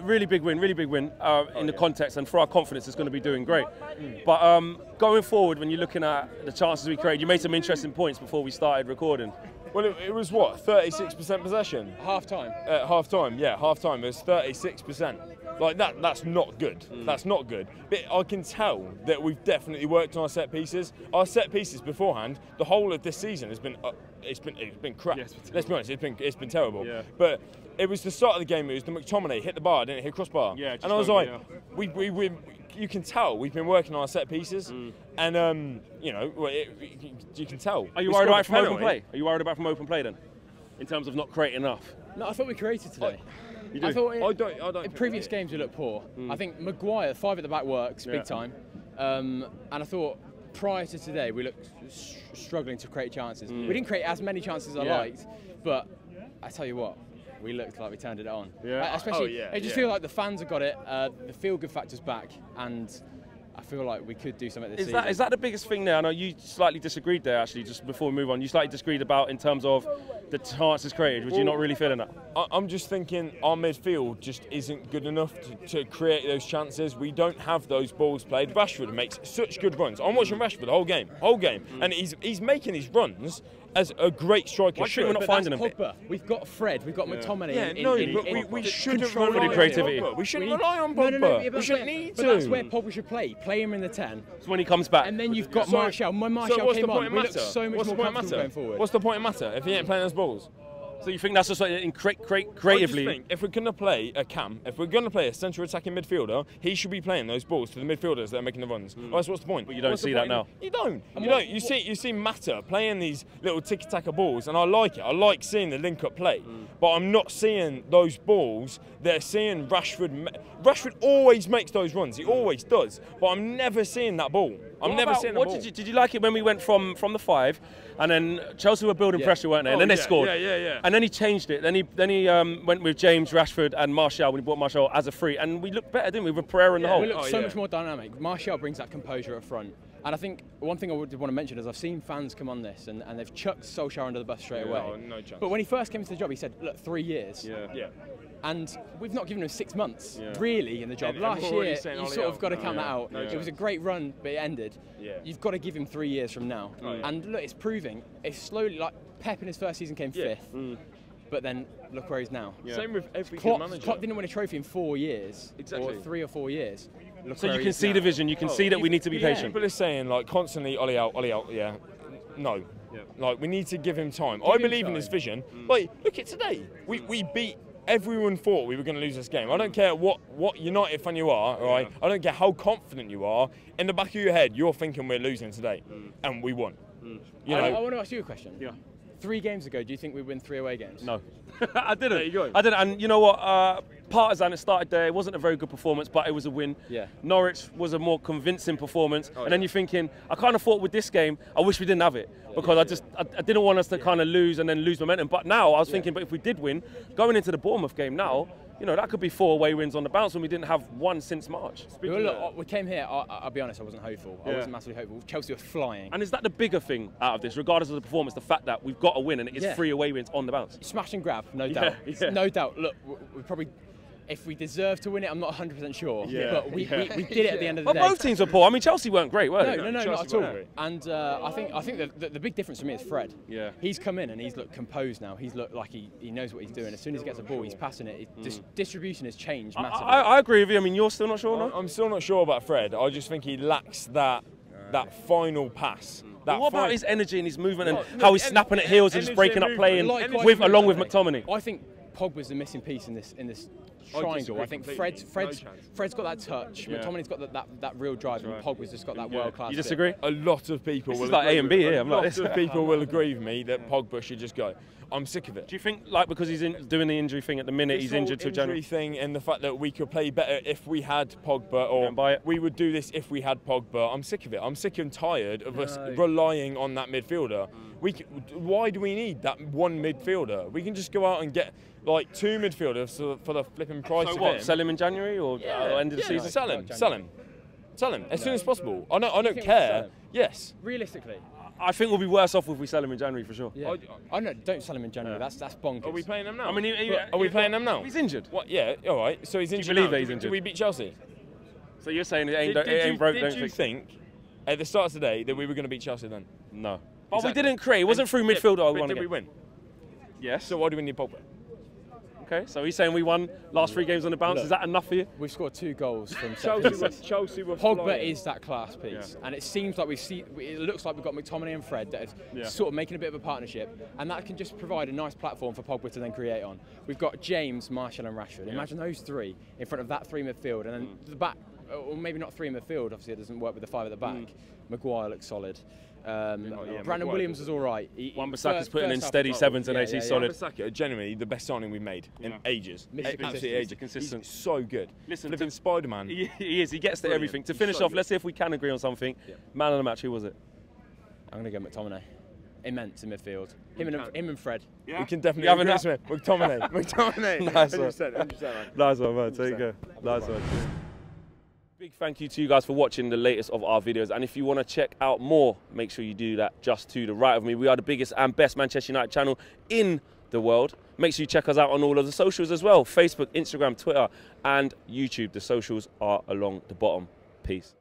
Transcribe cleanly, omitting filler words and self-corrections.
Really big win in the context, and for our confidence, it's going to be doing great. But going forward, when you're looking at the chances we created, you made some interesting points before we started recording. Well, it was what, 36% possession? Half-time. Half-time, yeah, half-time. It was 36%. Like that's not good. That's not good. But I can tell that we've definitely worked on our set pieces. Our set pieces beforehand, the whole of this season has been it's been crap. Yes, let's be honest, it's been terrible. Yeah. But it was the start of the game. It was the McTominay hit the bar, didn't it? Hit crossbar. Yeah. And I was like, you can tell we've been working on our set pieces, and you know, you can tell. Are you worried about from open play? Are you worried about from open play then, in terms of not creating enough? No, I thought we created today. You do? I thought I don't. In previous games we looked poor. I think Maguire 5 at the back works big time, and I thought prior to today we looked struggling to create chances. We didn't create as many chances as I liked, but I tell you what, we looked like we turned it on. Yeah. Especially, I just feel like the fans have got it. The feel-good factor's back, and I feel like we could do something this season. Is that the biggest thing there? I know you slightly disagreed there, actually, just before we move on. You slightly disagreed about in terms of the chances created. Was you not really feeling that? I'm just thinking our midfield just isn't good enough to create those chances. We don't have those balls played. Rashford makes such good runs. I'm watching Rashford the whole game, and he's making these runs as a great striker. Why should we not finding him? Pogba. We've got Fred. We've got McTominay. Yeah, we shouldn't rely on creativity. Pogba. We shouldn't rely on Pogba. We shouldn't need to. But that's where Pogba should play. Play him in the 10. So when he comes back. And then you've got Martial. When Martial came on, we looked so much more comfortable going forward. What's the point of matter if he ain't playing those balls? So you think that's just like creatively? I just think if we're going to play a cam, if we're going to play a central attacking midfielder, he should be playing those balls to the midfielders that are making the runs. Otherwise, what's the point? But you don't see that now. You don't. You see Mata playing these little tiki-taka balls, and I like it. I like seeing the link-up play. But I'm not seeing those balls. They're seeing Rashford. Rashford always makes those runs. He always does. But I'm never seeing that ball. I'm never seeing the ball. Did you like it when we went from the 5, and then Chelsea were building pressure, weren't they? And then they scored. Yeah. And then he changed it. Then he went with James, Rashford, and Martial when he brought Martial as a free, and we looked better, didn't we? With Pereira in the hole. We looked so much more dynamic. Martial brings that composure up front. And I think one thing I would want to mention is I've seen fans come on this and they've chucked Solskjaer under the bus straight away. No chance. But when he first came into the job, he said, look, 3 years. Yeah. And we've not given him 6 months, really, in the job. Last year, you sort of got to count that out. It was a great run, but it ended. You've got to give him 3 years from now. And look, it's proving. It's slowly, like Pep in his first season came 5th. But then look where he's now. Same with every manager. Klopp didn't win a trophy in 4 years, or 3 or 4 years. So you can see the vision. You can see that we need to be patient. People are saying like constantly, Ollie out. Yeah, no. Like we need to give him time. I believe in his vision. Like look at today. We beat. Everyone thought we were going to lose this game. I don't care what United fan you are, right? I don't care how confident you are. In the back of your head, you're thinking we're losing today, and we won. You know? I want to ask you a question. Yeah. 3 games ago, do you think we win 3 away games? No. I didn't. There you go. I didn't. And you know what? Partizan, it started there. It wasn't a very good performance, but it was a win. Yeah. Norwich was a more convincing performance. And then you're thinking, I kind of thought with this game, I wish we didn't have it. Because I didn't want us to kind of lose and then lose momentum. But now I was thinking, but if we did win, going into the Bournemouth game now, you know, that could be 4 away wins on the bounce when we didn't have 1 since March. Well, look, we came here, I'll be honest, I wasn't hopeful. I wasn't massively hopeful. Chelsea were flying. And is that the bigger thing out of this, regardless of the performance, the fact that we've got a win and it is 3 away wins on the bounce? Smash and grab, no doubt. No doubt. Look, we probably... If we deserve to win it, I'm not 100% sure. But we did it at the end of the day. But both teams were poor. I mean, Chelsea weren't great, were they? No, not at all. And I think the big difference for me is Fred. Yeah. He's come in and he's looked composed now. He's looked like he knows what he's doing. As soon as he gets a ball, he's passing it. Distribution has changed massively. I agree with you. I mean, you're still not sure, no? I'm still not sure about Fred. I just think he lacks that final pass. What about his energy and his movement and how he's snapping at heels and just breaking up play along with McTominay? I think Pogba's the missing piece in this triangle. I think Fred's got that touch. McTominay's got that real drive, and Pogba's just got that world class. You disagree? A lot of people will. It's like A and B here. A lot of people will agree with me that Pogba should just go. I'm sick of it. Do you think, like, because he's doing the injury thing at the minute, he's injured till January? Injury thing, and the fact that we could play better if we had Pogba, or we would do this if we had Pogba. I'm sick of it. I'm sick and tired of us relying on that midfielder. Why do we need that one midfielder? We can just go out and get like 2 midfielders for the flipping price of what? him. Sell him in January or end of the season? Sell him. Sell him as soon as possible. I don't think we care. sell him? Yes. Realistically. I think we'll be worse off if we sell him in January for sure. Yeah. I know. Don't sell him in January. That's bonkers. Are we playing him now? I mean, are we playing him now? He's injured. What? Yeah. All right. So he's injured. believe now. that he's injured? Did we beat Chelsea? So you're saying it ain't broke? Did you think at the start of today that we were going to beat Chelsea then? No. But Exactly. we didn't create. It wasn't through midfield I won. Did we win? Yes. So why do we need Pogba? Okay. So he's saying we won last 3 games on the bounce. Look. Is that enough for you? We've scored 2 goals from Chelsea were Pogba flying. is that class piece, and it seems like it looks like we've got McTominay and Fred that Yeah. is sort of making a bit of a partnership, and that can just provide a nice platform for Pogba to then create on. We've got James, Martial and Rashford. Imagine those 3 in front of that 3 midfield, and then the back, or maybe not 3 midfield, obviously it doesn't work with the 5 at the back. Maguire looks solid. Brandon Maguire Williams was all right. Wan-Bissaka's putting in steady 7s and he's solid. Wan-Bissaka, genuinely the best signing we've made in ages. Mr. Absolutely ages. Consistent. He's so good. Listen, Living Spider-Man. He is. He gets to Brilliant. everything. To He's finish so off, good. let's see if we can agree on something. Man of the match, who was it? I'm going to go McTominay. Immense in midfield. Him and Fred. We can definitely You having agree that? with McTominay. McTominay. Nice one. 100%, man. Nice one, man. There you go. Nice one. Big thank you to you guys for watching the latest of our videos. And if you want to check out more, make sure you do that just to the right of me. We are the biggest and best Manchester United channel in the world. Make sure you check us out on all of the socials as well. Facebook, Instagram, Twitter, and YouTube. The socials are along the bottom. Peace.